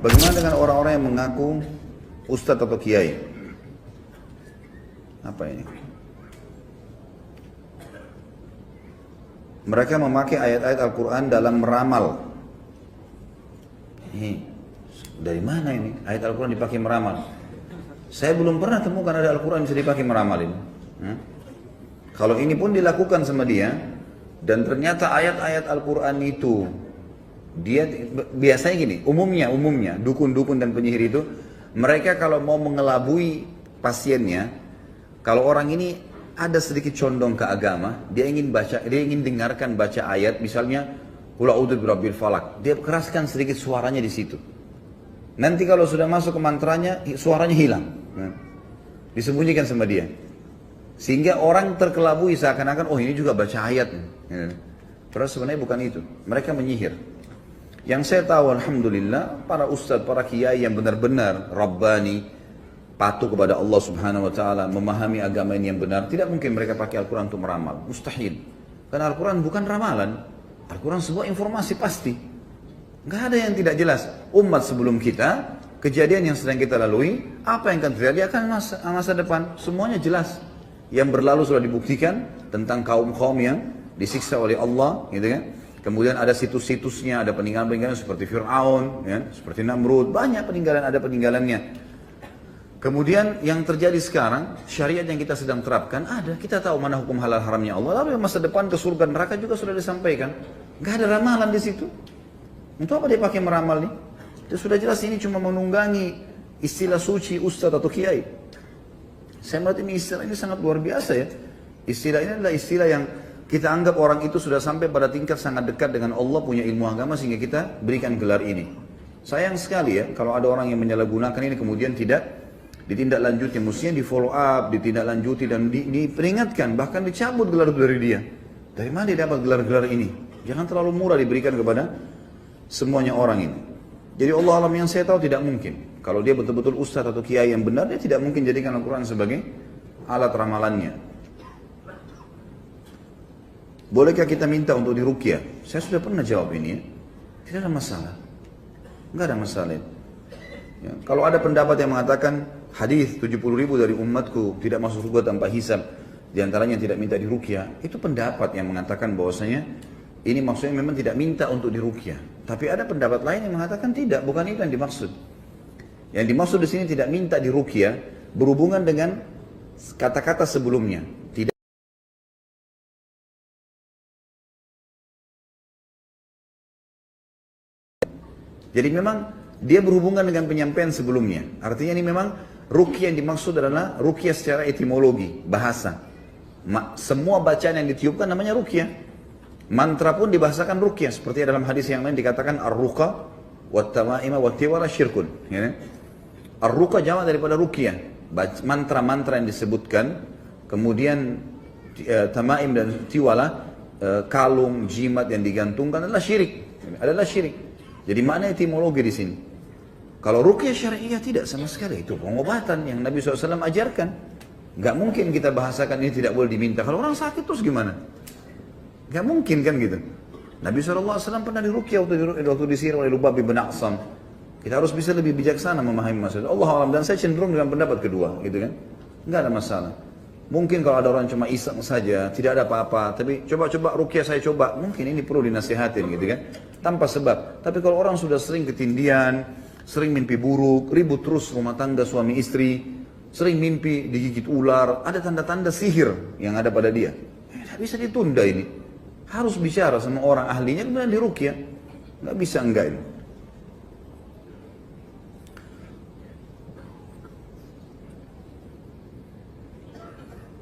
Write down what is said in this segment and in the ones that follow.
Bagaimana dengan orang-orang yang mengaku ustadz atau kiai? Apa ini? Mereka memakai ayat-ayat Al-Quran dalam meramal. Ini dari mana ini? Ayat Al-Quran dipakai meramal. Saya belum pernah temukan ada Al-Quran bisa dipakai meramal ini. Kalau ini pun dilakukan sama dia, dan ternyata ayat-ayat Al-Quran itu, dia biasanya gini, umumnya dukun-dukun dan penyihir itu, mereka kalau mau mengelabui pasiennya, kalau orang ini ada sedikit condong ke agama, dia ingin dengarkan baca ayat, misalnya Qul a'udzu birabbil falaq, dia keraskan sedikit suaranya di situ. Nanti kalau sudah masuk ke mantranya, suaranya hilang, disembunyikan sama dia, sehingga orang terkelabui seakan-akan oh ini juga baca ayat. Padahal sebenarnya bukan itu, mereka menyihir. Yang saya tahu alhamdulillah, para ustadz, para kiai yang benar-benar Rabbani, patuh kepada Allah subhanahu wa ta'ala, memahami agama ini yang benar, tidak mungkin mereka pakai Al-Quran untuk meramal, mustahil. Karena Al-Quran bukan ramalan, Al-Quran sebuah informasi pasti. Nggak ada yang tidak jelas. Umat sebelum kita, kejadian yang sedang kita lalui, apa yang akan terjadi akan masa depan, semuanya jelas. Yang berlalu sudah dibuktikan tentang kaum-kaum yang disiksa oleh Allah, gitu kan. Kemudian ada situs-situsnya, ada peninggalan-peninggalan seperti Fir'aun, ya, seperti Namrud, banyak peninggalan, ada peninggalannya. Kemudian yang terjadi sekarang, syariat yang kita sedang terapkan ada, kita tahu mana hukum halal haramnya Allah, lalu masa depan ke surga neraka juga sudah disampaikan. Gak ada ramalan di situ. Untuk apa dia pakai meramal nih? Itu sudah jelas ini cuma menunggangi istilah suci ustadz atau kiai. Saya melihat ini istilah ini sangat luar biasa ya. Istilah ini adalah istilah yang kita anggap orang itu sudah sampai pada tingkat sangat dekat dengan Allah, punya ilmu agama sehingga kita berikan gelar ini. Sayang sekali ya kalau ada orang yang menyalahgunakan ini kemudian tidak ditindaklanjuti, mestinya di follow up, ditindaklanjuti dan diperingatkan, bahkan dicabut gelar dari dia. Dari mana dia dapat gelar-gelar ini? Jangan terlalu murah diberikan kepada semuanya orang ini. Jadi Allah alam yang saya tahu tidak mungkin. Kalau dia betul-betul ustadz atau kiai yang benar, dia tidak mungkin jadikan Al-Quran sebagai alat ramalannya. Bolehkah kita minta untuk diruqyah? Saya sudah pernah jawab ini ya. Tidak ada masalah. Enggak ada masalah. Ya, kalau ada pendapat yang mengatakan hadis 70.000 dari umatku tidak masuk surga tanpa hisab, di antaranya tidak minta diruqyah, itu pendapat yang mengatakan bahwasanya ini maksudnya memang tidak minta untuk diruqyah. Tapi ada pendapat lain yang mengatakan tidak, bukan itu yang dimaksud. Yang dimaksud di sini tidak minta diruqyah berhubungan dengan kata-kata sebelumnya. Tidak. Jadi memang dia berhubungan dengan penyampaian sebelumnya. Artinya ini memang ruqyah yang dimaksud adalah ruqyah secara etimologi, bahasa. Semua bacaan yang ditiupkan namanya ruqyah. Mantra pun dibahasakan ruqyah. Seperti dalam hadis yang lain dikatakan ar-ruqa wat-tama'ima wat-tiwala syirkun. Ya. Ar-ruqa jamak daripada ruqyah. Mantra-mantra yang disebutkan, kemudian tamaim dan tiwala, kalung, jimat yang digantungkan adalah syirik. Adalah syirik. Jadi mana etimologi di sini? Kalau ruqyah syariah tidak sama sekali, itu pengobatan yang Nabi SAW ajarkan. Gak mungkin kita bahasakan ini tidak boleh diminta. Kalau orang sakit terus gimana? Gak mungkin kan gitu. Nabi SAW pernah diruqyah waktu disihir oleh Lubab bin Aqsam. Kita harus bisa lebih bijaksana memahami masalah. Allah alam, dan saya cenderung dengan pendapat kedua, gitu kan? Gak ada masalah. Mungkin kalau ada orang cuma iseng saja, tidak ada apa-apa, tapi coba-coba ruqyah saya coba, mungkin ini perlu dinasihatin gitu kan, tanpa sebab. Tapi kalau orang sudah sering ketindian, sering mimpi buruk, ribut terus rumah tangga suami istri, sering mimpi digigit ular, ada tanda-tanda sihir yang ada pada dia, tidak bisa ditunda ini. Harus bicara sama orang ahlinya, kemudian diruqyah. Nggak bisa enggak ini.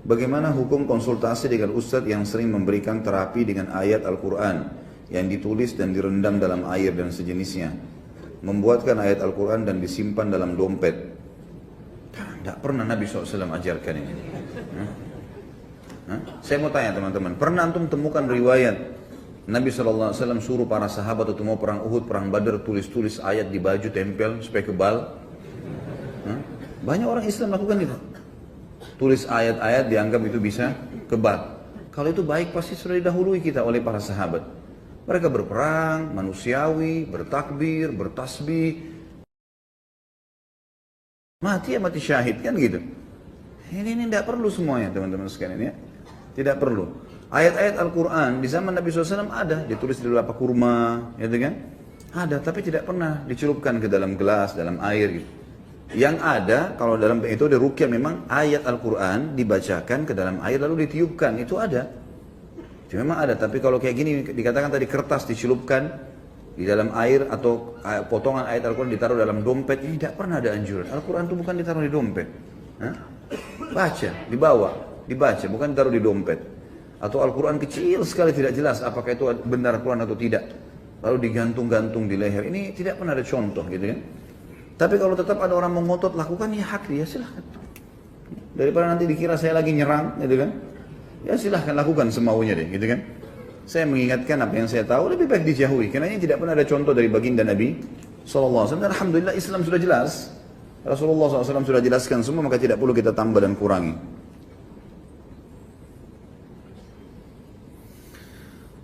Bagaimana hukum konsultasi dengan ustadz yang sering memberikan terapi dengan ayat Al-Quran yang ditulis dan direndam dalam air dan sejenisnya, membuatkan ayat Al-Quran dan disimpan dalam dompet? Tidak pernah Nabi SAW ajarkan ini. Saya mau tanya teman-teman, pernah antum temukan riwayat Nabi SAW suruh para sahabat waktu mau perang Uhud, perang Badar, tulis-tulis ayat di baju, tempel supaya kebal? Banyak orang Islam lakukan itu. Tulis ayat-ayat dianggap itu bisa kebal. Kalau itu baik pasti sudah didahului kita oleh para sahabat. Mereka berperang, manusiawi, bertakbir, bertasbih, Mati ya mati syahid kan gitu. Ini tidak perlu semuanya teman-teman sekalian ya. Tidak perlu. Ayat-ayat Al-Quran di zaman Nabi SAW ada, ditulis di lapak kurma, gitu kan? Ada, tapi tidak pernah dicelupkan ke dalam gelas, dalam air gitu. Yang ada, kalau dalam metode ruqyah memang ayat Al-Quran dibacakan ke dalam air lalu ditiupkan, itu ada. Itu memang ada, tapi kalau kayak gini dikatakan tadi kertas dicelupkan di dalam air atau potongan ayat Al-Quran ditaruh dalam dompet, ini tidak pernah ada anjuran. Al-Quran itu bukan ditaruh di dompet. Hah? Baca, dibaca, bukan ditaruh di dompet. Atau Al-Quran kecil sekali tidak jelas apakah itu benar Al-Quran atau tidak. Lalu digantung-gantung di leher. Ini tidak pernah ada contoh gitu kan. Tapi kalau tetap ada orang mengotot lakukan, ya hak dia, silahkan. Daripada nanti dikira saya lagi nyerang gitu kan. Ya silahkan lakukan semaunya deh gitu kan. Saya mengingatkan apa yang saya tahu lebih baik dijauhi. Karena ini tidak pernah ada contoh dari baginda Nabi SAW. Dan Alhamdulillah Islam sudah jelas. Rasulullah SAW sudah jelaskan semua, maka tidak perlu kita tambah dan kurangi.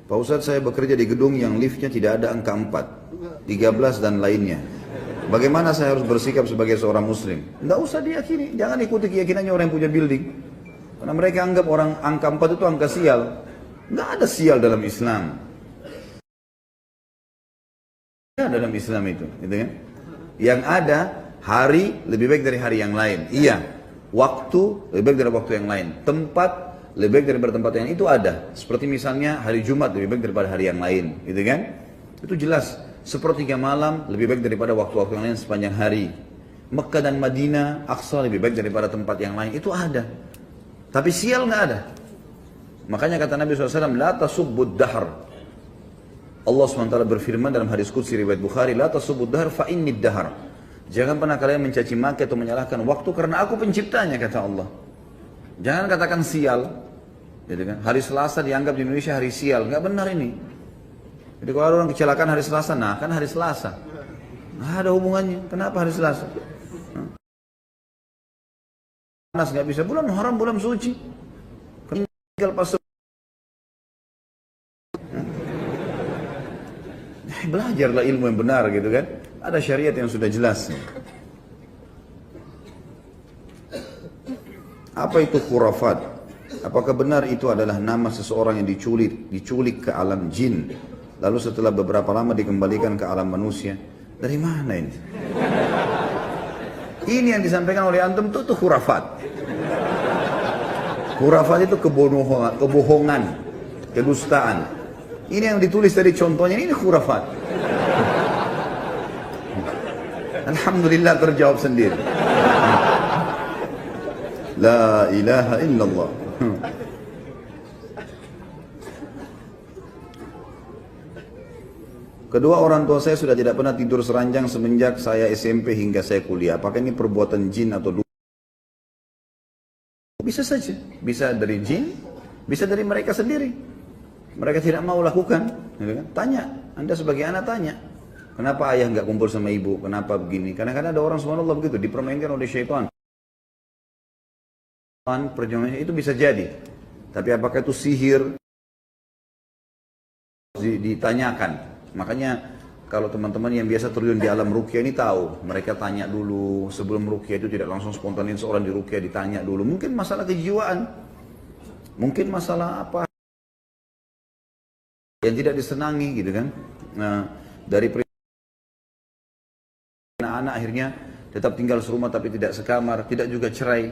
Pak Ustadz, saya bekerja di gedung yang liftnya tidak ada angka 4, 13 dan lainnya. Bagaimana saya harus bersikap sebagai seorang muslim? Tidak usah diyakini, jangan ikuti keyakinannya orang yang punya building. Karena mereka anggap orang angka 4 itu angka sial. Tidak ada sial dalam Islam. Tidak ada dalam Islam itu, gitu kan? Yang ada, hari lebih baik dari hari yang lain. Iya, waktu lebih baik dari waktu yang lain. Tempat lebih baik daripada tempat yang itu ada. Seperti misalnya hari Jumat lebih baik daripada hari yang lain, gitu kan? Itu jelas. Sepertiga malam lebih baik daripada waktu-waktu yang lain sepanjang hari. Mekah dan Madinah, Aqsa lebih baik daripada tempat yang lain. Itu ada. Tapi sial nggak ada. Makanya kata Nabi SAW, La tasubbud dahr. Allah SWT berfirman dalam hadis qudsi riwayat Bukhari, La tasubbud dahr fa innid dahr. Jangan pernah kalian mencaci maki atau menyalahkan waktu karena aku penciptanya, kata Allah. Jangan katakan sial, gitu kan? Hari Selasa dianggap di Indonesia hari sial, nggak benar ini. Jadi kalau ada orang kecelakaan hari Selasa, nah kan hari Selasa, nggak ada hubungannya. Kenapa hari Selasa? Panas nggak bisa, bulan Muharram bulan suci. Tinggal pas. Belajarlah ilmu yang benar, gitu kan? Ada syariat yang sudah jelas. Apa itu khurafat? Apakah benar itu adalah nama seseorang yang diculik ke alam jin, lalu setelah beberapa lama dikembalikan ke alam manusia? Dari mana ini? Ini yang disampaikan oleh antum itu khurafat. Khurafat itu kebohongan, kedustaan. Ini yang ditulis dari contohnya, ini khurafat. Alhamdulillah terjawab sendiri. La ilaha illallah. Kedua orang tua saya sudah tidak pernah tidur seranjang semenjak saya SMP hingga saya kuliah. Apakah ini perbuatan jin atau bisa saja, bisa dari jin, bisa dari mereka sendiri. Mereka tidak mau lakukan. Tanya, Anda sebagai anak tanya, kenapa ayah nggak kumpul sama ibu? Kenapa begini? Kadang-kadang ada orang subhanallah begitu, dipermainkan oleh syaitan. Perjuangannya itu bisa jadi, tapi apakah itu sihir? Ditanyakan. Makanya kalau teman-teman yang biasa terjun di alam ruqyah ini tahu, mereka tanya dulu sebelum ruqyah itu, tidak langsung spontanin seorang di ruqyah, ditanya dulu. Mungkin masalah kejiwaan, mungkin masalah apa yang tidak disenangi, gitu kan? Nah, dari anak-anak akhirnya tetap tinggal serumah tapi tidak sekamar, tidak juga cerai.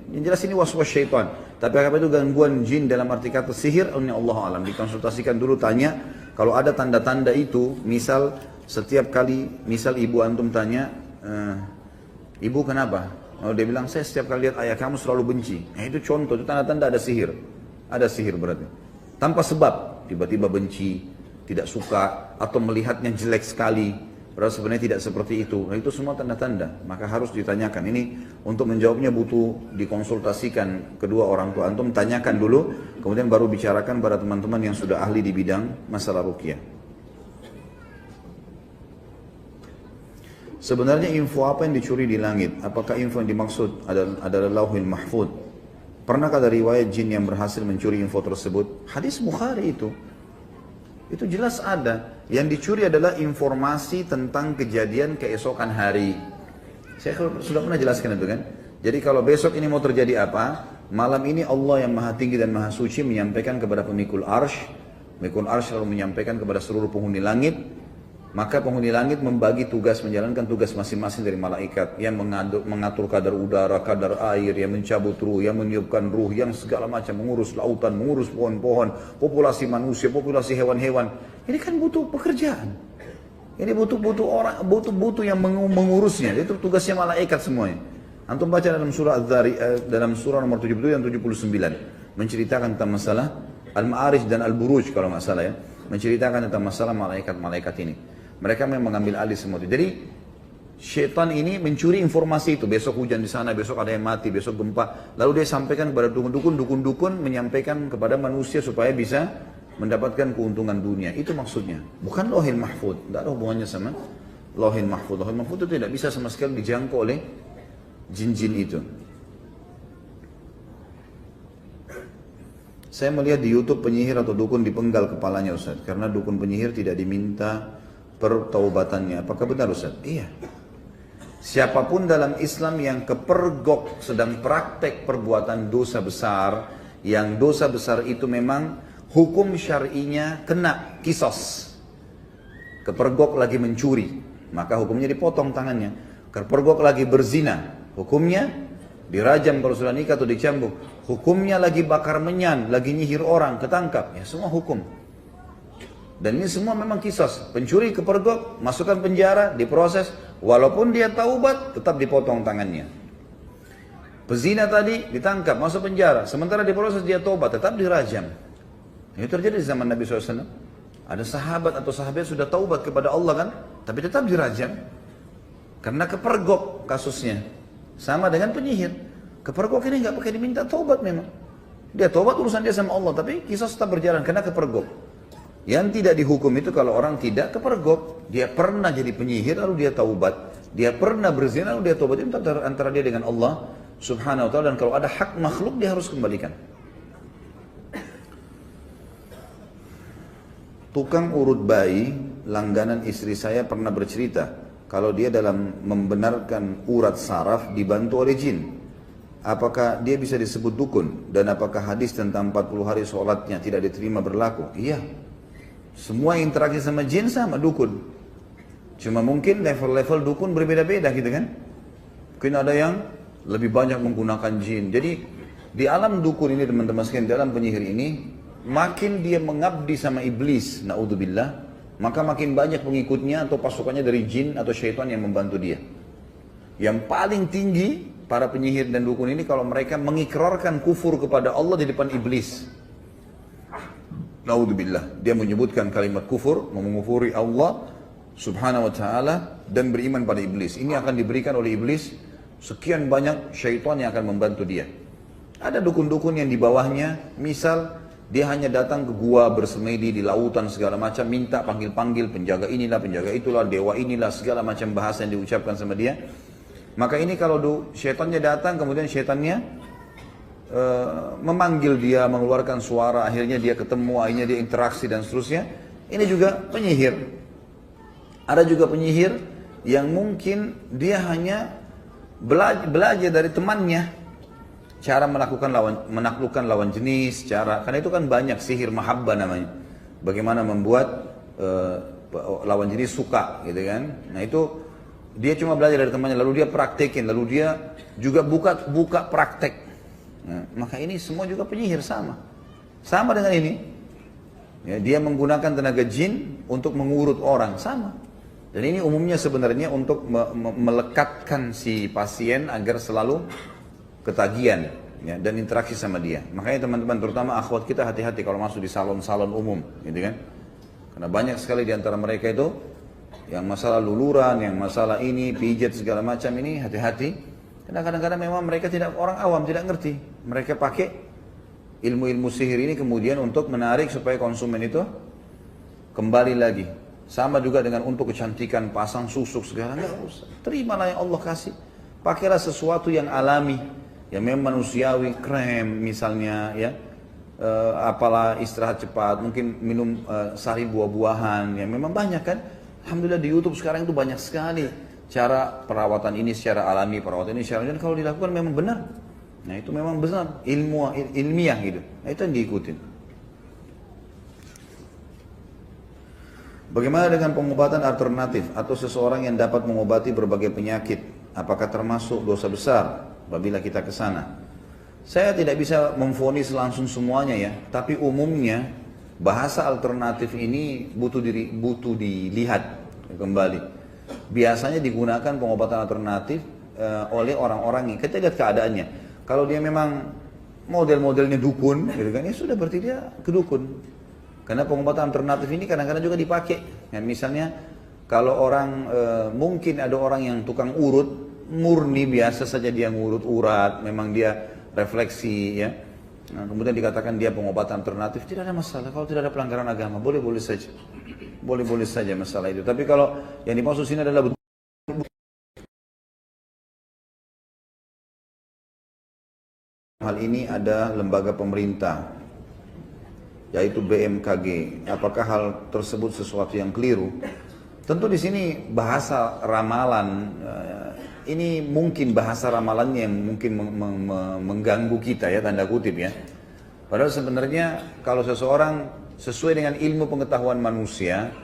Yang jelas ini waswas syaitan. Tapi apa itu gangguan jin dalam arti kata sihir? Allah alam. Dikonsultasikan dulu, tanya. Kalau ada tanda-tanda itu, misal setiap kali, misal ibu antum tanya, ibu kenapa? Kalau dia bilang, saya setiap kali lihat ayah kamu selalu benci. Itu contoh, itu tanda-tanda ada sihir. Ada sihir berarti. Tanpa sebab, tiba-tiba benci, tidak suka, atau melihatnya jelek sekali. Padahal sebenarnya tidak seperti itu. Nah, itu semua tanda-tanda. Maka harus ditanyakan. Ini untuk menjawabnya butuh dikonsultasikan kedua orang tua antum. Tanyakan dulu, kemudian baru bicarakan pada teman-teman yang sudah ahli di bidang masalah ruqyah. Sebenarnya info apa yang dicuri di langit? Apakah info yang dimaksud adalah Lauhul Mahfuz? Pernahkah ada riwayat jin yang berhasil mencuri info tersebut? Hadis Bukhari itu. Itu jelas ada. Yang dicuri adalah informasi tentang kejadian keesokan hari. Saya sudah pernah jelaskan itu kan. Jadi kalau besok ini mau terjadi apa, malam ini Allah yang maha tinggi dan maha suci menyampaikan kepada pemikul arsy lalu menyampaikan kepada seluruh penghuni langit, maka penghuni langit membagi tugas, menjalankan tugas masing-masing dari malaikat yang mengatur kadar udara, kadar air, yang mencabut ruh, yang meniupkan ruh, yang segala macam, mengurus lautan, mengurus pohon-pohon, populasi manusia, populasi hewan-hewan. Ini kan butuh pekerjaan. Ini butuh orang, butuh yang mengurusnya. Itu tugasnya malaikat semuanya. Antum baca dalam surah dalam surah nomor 77 dan 79 menceritakan tentang masalah Al-Ma'arij dan Al-Buruj kalau nggak salah ya, menceritakan tentang masalah malaikat-malaikat ini. Mereka memang mengambil alih semua itu. Jadi syaitan ini mencuri informasi itu. Besok hujan di sana, besok ada yang mati, besok gempa. Lalu dia sampaikan kepada dukun-dukun menyampaikan kepada manusia supaya bisa mendapatkan keuntungan dunia. Itu maksudnya. Bukan Lauhil Mahfuz. Tidak ada hubungannya sama Lauhil Mahfuz. Lauhil Mahfuz itu tidak bisa sama sekali dijangkau oleh jin-jin itu. Saya melihat di YouTube penyihir atau dukun dipenggal kepalanya Ustaz, karena dukun penyihir tidak diminta pertaubatannya. Apakah benar Ustaz? Iya. Siapapun dalam Islam yang kepergok sedang praktek perbuatan dosa besar, yang dosa besar itu memang hukum syar'inya kena kisos. Kepergok lagi mencuri, maka hukumnya dipotong tangannya. Kepergok lagi berzina, hukumnya dirajam kalau sudah nikah atau dicambuk. Hukumnya lagi bakar menyan, lagi nyihir orang, ketangkap. Ya semua hukum. Dan ini semua memang kisos. Pencuri kepergok, masukkan penjara, diproses. Walaupun dia taubat, tetap dipotong tangannya. Pezina tadi ditangkap, masuk penjara. Sementara diproses dia taubat, tetap dirajam. Ini terjadi di zaman Nabi SAW. Ada sahabat atau sahabat sudah taubat kepada Allah kan, tapi tetap dirajam. Karena kepergok kasusnya. Sama dengan penyihir. Kepergok ini nggak pakai diminta taubat memang. Dia taubat urusan dia sama Allah, tapi kisah tetap berjalan karena kepergok. Yang tidak dihukum itu kalau orang tidak kepergok. Dia pernah jadi penyihir lalu dia taubat. Dia pernah berzina lalu dia taubat. Itu antara dia dengan Allah Subhanahu wa ta'ala. Dan kalau ada hak makhluk dia harus kembalikan. Tukang urut bayi langganan istri saya pernah bercerita kalau dia dalam membenarkan urat saraf dibantu oleh jin. Apakah dia bisa disebut dukun? Dan apakah hadis tentang 40 hari sholatnya tidak diterima berlaku? Iya. Semua interaksi sama jin sama dukun. Cuma mungkin level-level dukun berbeda-beda gitu kan. Mungkin ada yang lebih banyak menggunakan jin. Jadi di alam dukun ini teman-teman sekalian, dalam penyihir ini, makin dia mengabdi sama iblis, naudzubillah, maka makin banyak pengikutnya atau pasukannya dari jin atau syaitan yang membantu dia. Yang paling tinggi para penyihir dan dukun ini kalau mereka mengikrarkan kufur kepada Allah di depan iblis. Naudzubillah, dia menyebutkan kalimat kufur, mengufuri Allah Subhanahu wa ta'ala dan beriman pada iblis. Ini akan diberikan oleh iblis sekian banyak syaitan yang akan membantu dia. Ada dukun-dukun yang di bawahnya, misal dia hanya datang ke gua bersemedi di lautan segala macam, minta panggil-panggil penjaga inilah, penjaga itulah, dewa inilah, segala macam bahasa yang diucapkan sama dia. Maka ini kalau syaitannya datang, kemudian syaitannya memanggil dia, mengeluarkan suara, akhirnya dia ketemu, akhirnya dia interaksi dan seterusnya. Ini juga penyihir. Ada juga penyihir yang mungkin dia hanya belajar dari temannya cara menaklukkan lawan jenis, karena itu kan banyak sihir mahabbah namanya. Bagaimana membuat lawan jenis suka gitu kan. Nah itu dia cuma belajar dari temannya, lalu dia praktekin, lalu dia juga buka praktek. Nah, maka ini semua juga penyihir sama dengan ini. Ya, dia menggunakan tenaga jin untuk mengurut orang, sama. Dan ini umumnya sebenarnya untuk melekatkan si pasien agar selalu ketagihan ya, dan interaksi sama dia. Makanya teman-teman, terutama akhwat kita, hati-hati kalau masuk di salon-salon umum gitu kan. Karena banyak sekali di antara mereka itu yang masalah luluran, yang masalah ini, pijat segala macam ini, hati-hati. Karena kadang-kadang memang mereka orang awam tidak ngerti. Mereka pakai ilmu-ilmu sihir ini kemudian untuk menarik supaya konsumen itu kembali lagi. Sama juga dengan untuk kecantikan, pasang susuk segala, enggak usah. Terimalah yang Allah kasih. Pakailah sesuatu yang alami, yang memang manusiawi, krem misalnya ya. Apalah istirahat cepat, mungkin minum sari buah-buahan yang memang banyak kan. Alhamdulillah di YouTube sekarang itu banyak sekali cara perawatan ini secara alami, perawatan ini secara, dan kalau dilakukan memang benar. Nah itu memang benar, ilmiah gitu. Nah itu yang diikutin. Bagaimana dengan pengobatan alternatif atau seseorang yang dapat mengobati berbagai penyakit? Apakah termasuk dosa besar apabila kita ke sana? Saya tidak bisa memvonis langsung semuanya ya, tapi umumnya bahasa alternatif ini butuh dilihat kembali. Biasanya digunakan pengobatan alternatif oleh orang-orang yang kita lihat keadaannya. Kalau dia memang model-modelnya dukun, gitu kan, ya sudah berarti dia ke dukun. Karena pengobatan alternatif ini kadang-kadang juga dipakai. Ya, misalnya kalau orang mungkin ada orang yang tukang urut, murni biasa saja dia ngurut urat, memang dia refleksi ya. Nah, kemudian dikatakan dia pengobatan alternatif, tidak ada masalah. Kalau tidak ada pelanggaran agama, boleh-boleh saja. Boleh-boleh saja masalah itu. Tapi kalau yang dimaksud sini adalah hal ini ada lembaga pemerintah, yaitu BMKG. Apakah hal tersebut sesuatu yang keliru? Tentu di sini bahasa ramalan, ini mungkin bahasa ramalannya yang mungkin mengganggu kita ya, tanda kutip ya. Padahal sebenarnya kalau seseorang sesuai dengan ilmu pengetahuan manusia,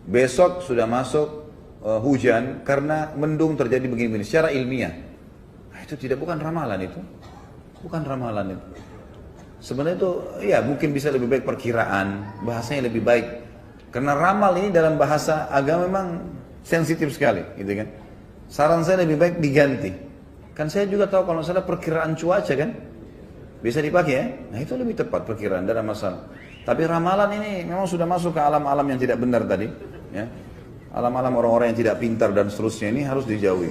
besok sudah masuk hujan karena mendung terjadi begini-begini secara ilmiah. Nah, itu bukan ramalan itu. Bukan ramalan itu. Sebenarnya itu ya mungkin bisa lebih baik perkiraan, bahasanya lebih baik. Karena ramal ini dalam bahasa agama memang sensitif sekali, gitu kan. Saran saya lebih baik diganti. Kan saya juga tahu kalau salah perkiraan cuaca kan bisa dipakai ya. Nah itu lebih tepat perkiraan, tidak ada masalah. Tapi ramalan ini memang sudah masuk ke alam-alam yang tidak benar tadi, ya. Alam-alam orang-orang yang tidak pintar dan seterusnya ini harus dijauhi.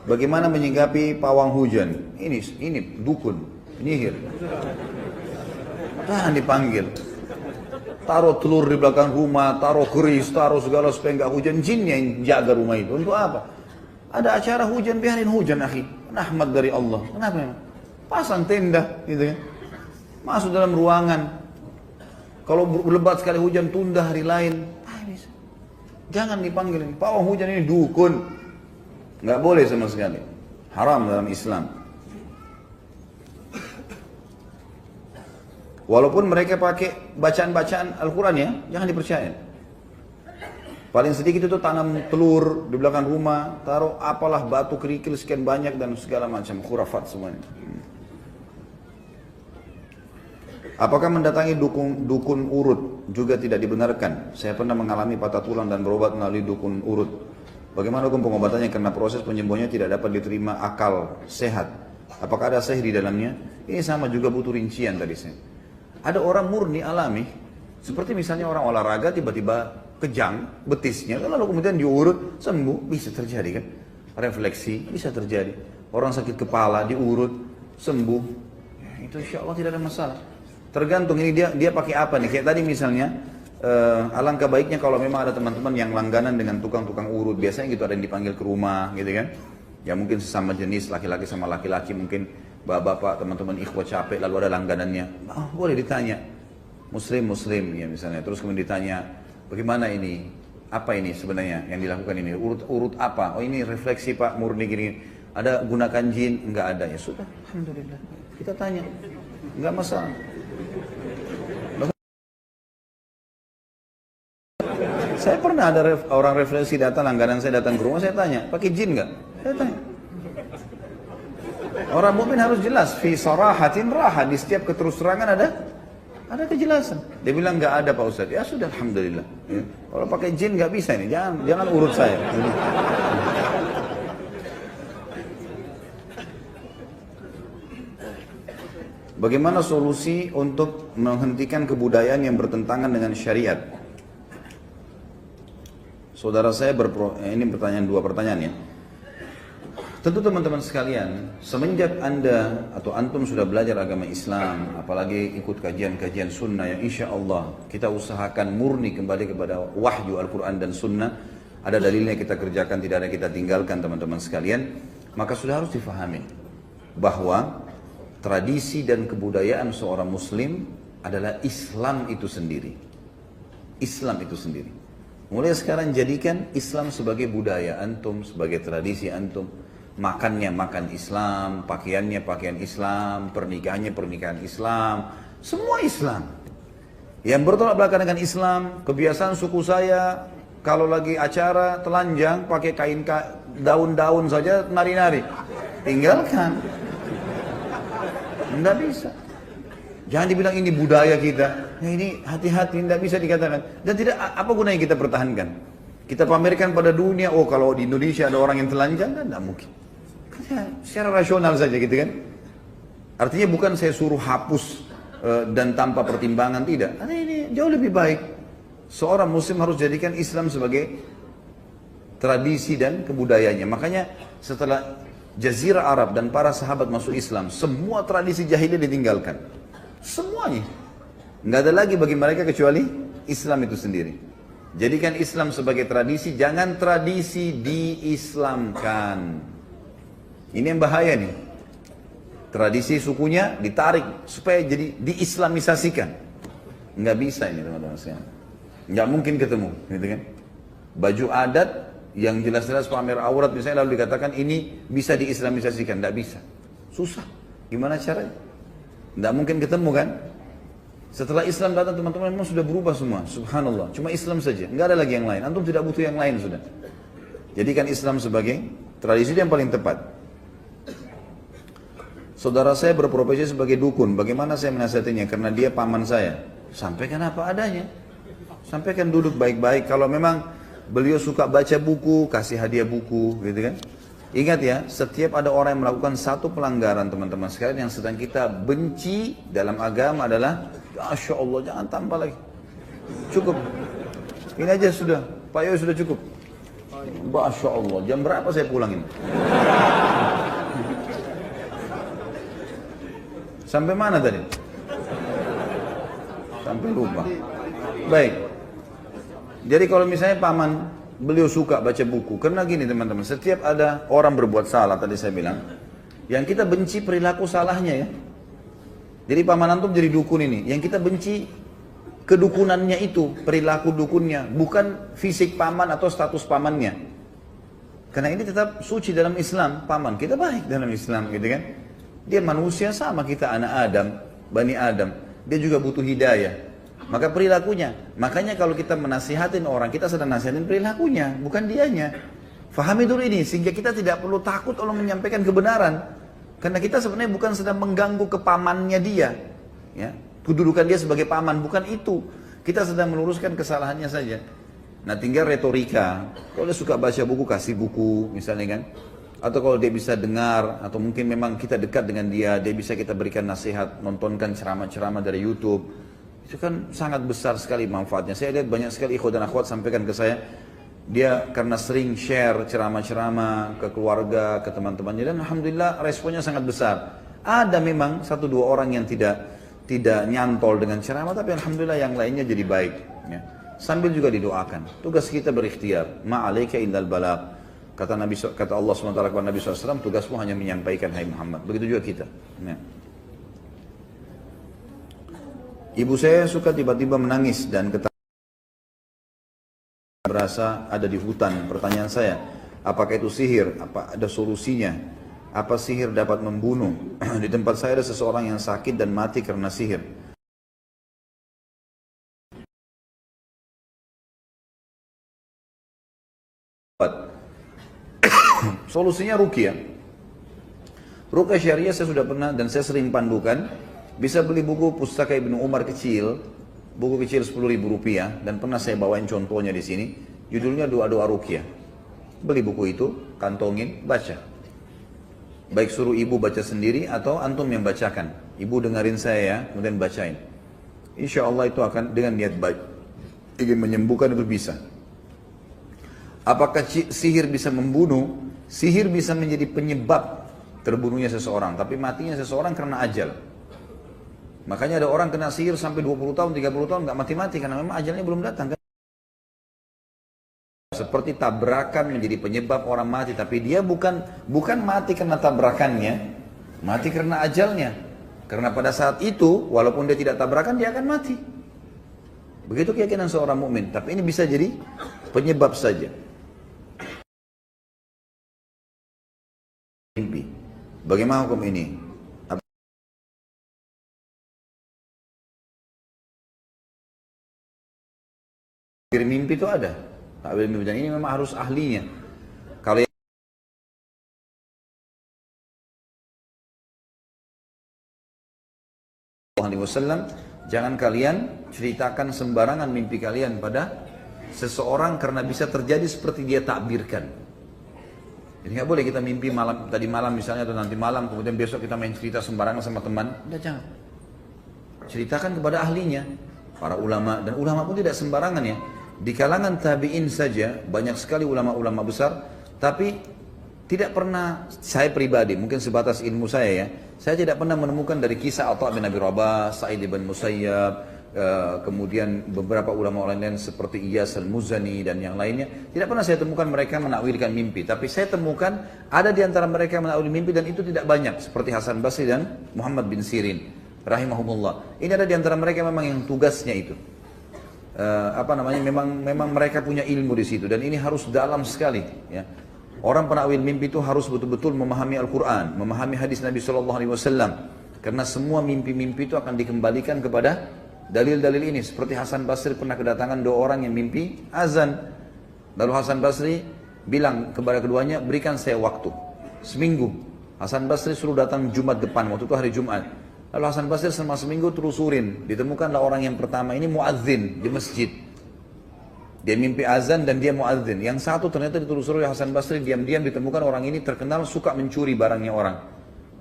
Bagaimana menyikapi pawang hujan? Ini dukun, penyihir. Jangan dipanggil. Taruh telur di belakang rumah, taruh keris, taruh segala supaya nggak hujan. Jinnya yang jaga rumah itu. Untuk apa? Ada acara hujan, biarin hujan, akhi. Rahmat dari Allah. Kenapa memang? Pasang tenda, gitu kan. Masuk dalam ruangan. Kalau lebat sekali hujan, tunda hari lain. Bisa. Jangan dipanggil. Pawang hujan ini dukun. Nggak boleh sama sekali. Haram dalam Islam. Walaupun mereka pakai bacaan-bacaan Al-Quran ya, jangan dipercaya. Paling sedikit itu tanam telur di belakang rumah, taruh apalah batu kerikil sekian banyak dan segala macam khurafat semuanya. Apakah mendatangi dukun urut juga tidak dibenarkan? Saya pernah mengalami patah tulang dan berobat melalui dukun urut. Bagaimana hukum pengobatannya karena proses penyembuhannya tidak dapat diterima akal sehat? Apakah ada sihir di dalamnya? Ini sama juga butuh rincian tadi saya. Ada orang murni alami, seperti misalnya orang olahraga tiba-tiba kejang betisnya, lalu kemudian diurut sembuh, bisa terjadi kan? Refleksi bisa terjadi. Orang sakit kepala diurut sembuh, ya, itu insya Allah tidak ada masalah. Tergantung ini dia pakai apa nih? Kayak tadi misalnya. Alangkah baiknya kalau memang ada teman-teman yang langganan dengan tukang-tukang urut, biasanya gitu ada yang dipanggil ke rumah gitu kan, ya mungkin sesama jenis laki-laki sama laki-laki, mungkin bapak-bapak teman-teman ikhwah capek lalu ada langganannya, boleh ditanya muslim ya misalnya, terus kemudian ditanya bagaimana ini, apa ini sebenarnya yang dilakukan ini, urut apa, oh ini refleksi pak murni gini, ada gunakan jin, enggak ada, ya sudah alhamdulillah kita tanya, enggak masalah. Saya pernah ada orang refleksi datang, langganan saya datang ke rumah, saya tanya, pakai jin nggak? Saya tanya. Orang mukmin harus jelas, fi sarahatin raha, di setiap keterus-terangan ada kejelasan. Dia bilang nggak ada Pak Ustadz, ya sudah alhamdulillah. Ya. Kalau pakai jin nggak bisa ini, jangan urut saya. Bagaimana solusi untuk menghentikan kebudayaan yang bertentangan dengan syariat? Saudara saya ini dua pertanyaan ya. Tentu teman-teman sekalian, semenjak Anda atau Antum sudah belajar agama Islam, apalagi ikut kajian-kajian sunnah yang insya Allah kita usahakan murni kembali kepada wahyu Al-Quran dan sunnah, ada dalilnya kita kerjakan, tidak ada kita tinggalkan teman-teman sekalian, maka sudah harus difahami bahwa tradisi dan kebudayaan seorang muslim adalah Islam itu sendiri. Islam itu sendiri. Mulai sekarang jadikan Islam sebagai budaya antum, sebagai tradisi antum. Makannya makan Islam, pakaiannya pakaian Islam, pernikahannya pernikahan Islam, semua Islam. Yang bertolak belakang dengan Islam, kebiasaan suku saya kalau lagi acara telanjang pakai kain daun-daun saja nari-nari. Tinggalkan. Tidak bisa. Jangan dibilang ini budaya kita. Ya ini hati-hati, tidak bisa dikatakan. Dan tidak, apa gunanya kita pertahankan? Kita pamerkan pada dunia, oh kalau di Indonesia ada orang yang telanjang, kan tidak mungkin. Ya, secara rasional saja gitu kan. Artinya bukan saya suruh hapus dan tanpa pertimbangan, tidak. Karena ini jauh lebih baik. Seorang muslim harus jadikan Islam sebagai tradisi dan kebudayaannya. Makanya setelah Jazirah Arab dan para sahabat masuk Islam, semua tradisi jahiliyah ditinggalkan. Semuanya. Nggak ada lagi bagi mereka kecuali Islam itu sendiri. Jadikan Islam sebagai tradisi, jangan tradisi diislamkan. Ini yang bahaya nih. Tradisi sukunya ditarik supaya jadi diislamisasikan. Nggak bisa ini teman-teman sekalian. Nggak mungkin ketemu, gitu kan? Baju adat yang jelas-jelas pamer aurat misalnya lalu dikatakan ini bisa diislamisasikan, nggak bisa. Susah. Gimana caranya? Nggak mungkin ketemu kan? Setelah Islam datang teman-teman memang sudah berubah semua. Subhanallah. Cuma Islam saja. Nggak ada lagi yang lain. Antum tidak butuh yang lain sudah. Jadikan Islam sebagai tradisi yang paling tepat. Saudara saya berprofesi sebagai dukun. Bagaimana saya menasihatinya? Karena dia paman saya. Sampaikan apa adanya. Sampaikan duduk baik-baik. Kalau memang beliau suka baca buku, kasih hadiah buku, gitu kan? Ingat ya, setiap ada orang yang melakukan satu pelanggaran teman-teman sekalian yang sedang kita benci dalam agama adalah, Masya Allah, jangan tambah lagi. Cukup. Ini aja sudah. Pak Yoyo sudah cukup. Masya Allah, jam berapa saya pulang ini? Sampai mana tadi? Sampai lupa. Baik. Jadi kalau misalnya paman beliau suka baca buku, karena gini teman-teman, setiap ada orang berbuat salah tadi saya bilang, yang kita benci perilaku salahnya ya. Jadi paman antum jadi dukun ini, yang kita benci kedukunannya itu, perilaku dukunnya, bukan fisik paman atau status pamannya. Karena ini tetap suci dalam Islam, paman kita baik dalam Islam gitu kan. Dia manusia sama kita, anak Adam, Bani Adam. Dia juga butuh hidayah. Maka perilakunya. Makanya kalau kita menasihatin orang, kita sedang nasihatin perilakunya, bukan dianya. Fahami dulu ini, sehingga kita tidak perlu takut kalau menyampaikan kebenaran. Karena kita sebenarnya bukan sedang mengganggu kepamannya dia. Ya, kedudukan dia sebagai paman, bukan itu. Kita sedang meluruskan kesalahannya saja. Nah tinggal retorika. Kalau dia suka baca buku, kasih buku misalnya kan. Atau kalau dia bisa dengar, atau mungkin memang kita dekat dengan dia bisa kita berikan nasihat, nontonkan ceramah-ceramah dari YouTube. Itu kan sangat besar sekali manfaatnya. Saya lihat banyak sekali ikhwan dan akhwat sampaikan ke saya, dia karena sering share ceramah-ceramah ke keluarga, ke teman-temannya, dan alhamdulillah responnya sangat besar. Ada memang satu dua orang yang tidak nyantol dengan ceramah, tapi alhamdulillah yang lainnya jadi baik. Ya. Sambil juga didoakan. Tugas kita berikhtiar. Ma'alaika indal balagh. Kata Allah SWT kepada Nabi SAW, tugasmu hanya menyampaikan, hai Muhammad. Begitu juga kita. Ya. Ibu saya suka tiba-tiba menangis dan berasa ada di hutan. Pertanyaan saya, apakah itu sihir? Apa ada solusinya? Apa sihir dapat membunuh? Di tempat saya ada seseorang yang sakit dan mati karena sihir. Solusinya ruqyah. Ruqyah syariah saya sudah pernah dan saya sering pandukan. Bisa beli buku Pustaka Ibnu Umar kecil, buku kecil Rp10.000 dan pernah saya bawain contohnya di sini. Judulnya Doa-Doa Ruqyah. Beli buku itu, kantongin, baca. Baik suruh ibu baca sendiri atau antum yang bacakan. Ibu dengerin saya ya, kemudian bacain. Insya Allah itu akan dengan niat baik. Ingin menyembuhkan itu bisa. Apakah sihir bisa membunuh? Sihir bisa menjadi penyebab terbunuhnya seseorang, tapi matinya seseorang karena ajal. Makanya ada orang kena sihir sampai 20 tahun, 30 tahun nggak mati-mati karena memang ajalnya belum datang. Seperti tabrakan menjadi penyebab orang mati, tapi dia bukan mati karena tabrakannya, mati karena ajalnya. Karena pada saat itu, walaupun dia tidak tabrakan, dia akan mati. Begitu keyakinan seorang mukmin. Tapi ini bisa jadi penyebab saja. Mimpi. Bagaimana hukum ini? Mimpi itu ada. Takwil mimpi, dan ini memang harus ahlinya. Kalau Wasallam, jangan kalian ceritakan sembarangan mimpi kalian pada seseorang karena bisa terjadi seperti dia takbirkan. Jadi nggak boleh kita mimpi malam tadi malam misalnya atau nanti malam kemudian besok kita main cerita sembarangan sama teman. Tidak, jangan. Ceritakan kepada ahlinya, para ulama, dan ulama pun tidak sembarangan ya. Di kalangan tabi'in saja banyak sekali ulama-ulama besar, tapi tidak pernah, saya pribadi, mungkin sebatas ilmu saya ya, saya tidak pernah menemukan dari kisah Atha bin Abi Rabah, Sa'id bin Musayyab, kemudian beberapa ulama lain seperti Iyas al-Muzani dan yang lainnya, tidak pernah saya temukan mereka menakwilkan mimpi. Tapi saya temukan ada di antara mereka menakwil mimpi dan itu tidak banyak, seperti Hasan Basri dan Muhammad bin Sirin, rahimahumullah. Ini ada di antara mereka memang yang tugasnya itu. Memang mereka punya ilmu di situ dan ini harus dalam sekali ya. Orang penakwil mimpi itu harus betul-betul memahami Al-Quran, memahami hadis Nabi SAW. Karena semua mimpi-mimpi itu akan dikembalikan kepada dalil-dalil ini. Seperti Hasan Basri pernah kedatangan 2 orang yang mimpi azan. Lalu Hasan Basri bilang kepada keduanya, berikan saya waktu seminggu. Hasan Basri suruh datang Jumat depan, waktu itu hari Jumat. Lalu Hasan Basri selama seminggu terusurin. Ditemukanlah orang yang pertama ini muadzin di masjid. Dia mimpi azan dan dia muadzin. Yang satu ternyata ditelusuri oleh Hasan Basri, diam-diam ditemukan orang ini terkenal suka mencuri barangnya orang.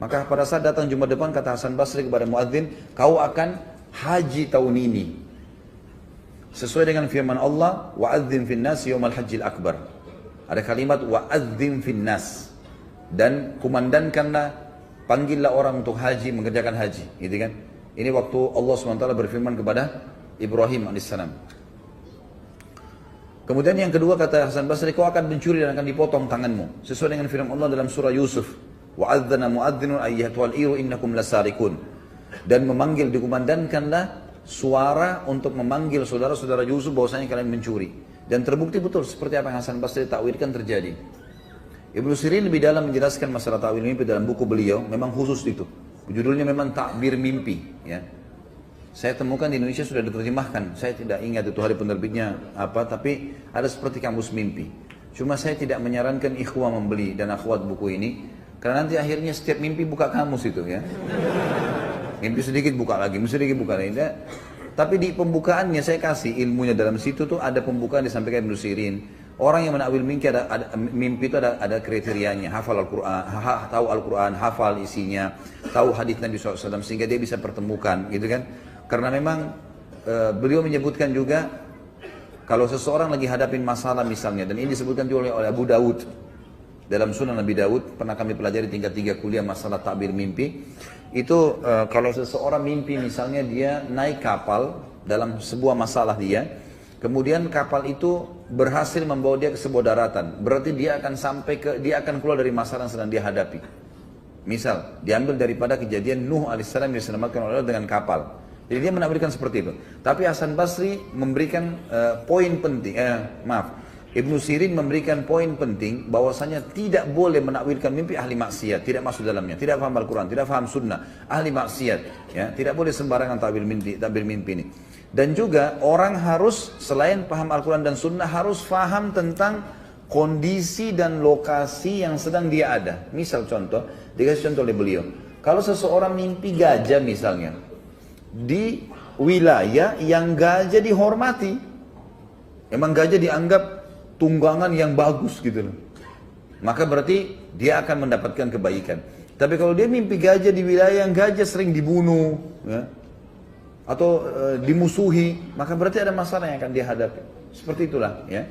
Maka pada saat datang Jumat depan kata Hasan Basri kepada muadzin, kau akan haji tahun ini. Sesuai dengan firman Allah, wa'adzim finnas yawmal hajjil akbar. Ada kalimat wa'adzim finnas. Dan kumandankanlah, panggillah orang untuk haji, mengerjakan haji. Gitu kan? Ini waktu Allah SWT berfirman kepada Ibrahim AS. Kemudian yang kedua kata Hasan Basri, kau akan mencuri dan akan dipotong tanganmu. Sesuai dengan firman Allah dalam surah Yusuf. Wa'adzana mu'adzinun ayyatuhal iru innakum lasarikun. Dan memanggil, dikumandangkanlah suara untuk memanggil saudara-saudara Yusuf bahwasanya kalian mencuri. Dan terbukti betul seperti apa yang Hasan Basri takwilkan terjadi. Ibnu Sirin lebih dalam menjelaskan masalah takwil mimpi dalam buku beliau, memang khusus itu. Judulnya memang Takbir Mimpi. Ya. Saya temukan di Indonesia sudah diterjemahkan. Saya tidak ingat itu hari penerbitnya apa, tapi ada seperti kamus mimpi. Cuma saya tidak menyarankan ikhwah membeli dan akhwat buku ini, karena nanti akhirnya setiap mimpi buka kamus itu ya. Mimpi sedikit buka lagi, mimpi sedikit buka lagi. Tapi di pembukaannya saya kasih ilmunya dalam situ tuh ada pembukaan disampaikan Ibnu Sirin. Orang yang menakwil mimpi itu ada kriterianya, hafal Al-Quran, tahu Al-Quran, hafal isinya, tahu hadits Nabi SAW sehingga dia bisa pertemukan, gitu kan? Karena memang beliau menyebutkan juga kalau seseorang lagi hadapin masalah misalnya, dan ini disebutkan juga oleh Abu Dawud dalam Sunan Nabi Dawud, pernah kami pelajari tingkat 3 kuliah masalah takbir mimpi. Itu kalau seseorang mimpi misalnya dia naik kapal dalam sebuah masalah dia, kemudian kapal itu berhasil membawa dia ke sebuah daratan, berarti dia akan keluar dari masalah yang sedang dia hadapi. Misal diambil daripada kejadian Nuh alaihissalam yang diselamatkan oleh Allah dengan kapal. Jadi dia menakwilkan seperti itu. Tapi Hasan Basri memberikan poin penting, Ibnu Sirin memberikan poin penting bahwasanya tidak boleh menakwilkan mimpi ahli maksiat, tidak masuk dalamnya, tidak paham Al-Quran, tidak paham sunnah, ahli maksiat, ya, tidak boleh sembarangan takbir mimpi ini. Dan juga orang harus selain paham Al-Quran dan sunnah harus paham tentang kondisi dan lokasi yang sedang dia ada. Misal contoh, dikasih contoh oleh beliau, kalau seseorang mimpi gajah misalnya, di wilayah yang gajah dihormati, emang gajah dianggap tunggangan yang bagus gitu loh, maka berarti dia akan mendapatkan kebaikan. Tapi kalau dia mimpi gajah di wilayah yang gajah sering dibunuh ya, atau dimusuhi, maka berarti ada masalah yang akan dia hadapi. Seperti itulah ya.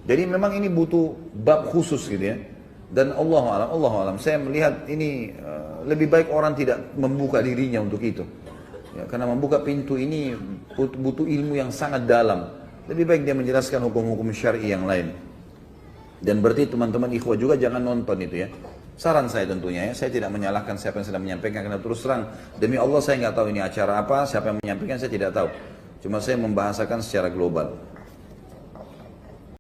Jadi memang ini butuh bab khusus gitu ya. Dan Allah alam saya melihat ini lebih baik orang tidak membuka dirinya untuk itu. Ya, karena membuka pintu ini butuh ilmu yang sangat dalam. Lebih baik dia menjelaskan hukum-hukum syar'i yang lain. Dan berarti teman-teman ikhwah juga jangan nonton itu ya. Saran saya tentunya ya, saya tidak menyalahkan siapa yang sedang menyampaikan, karena terus terang demi Allah saya nggak tahu ini acara apa, siapa yang menyampaikan saya tidak tahu. Cuma saya membahasakan secara global.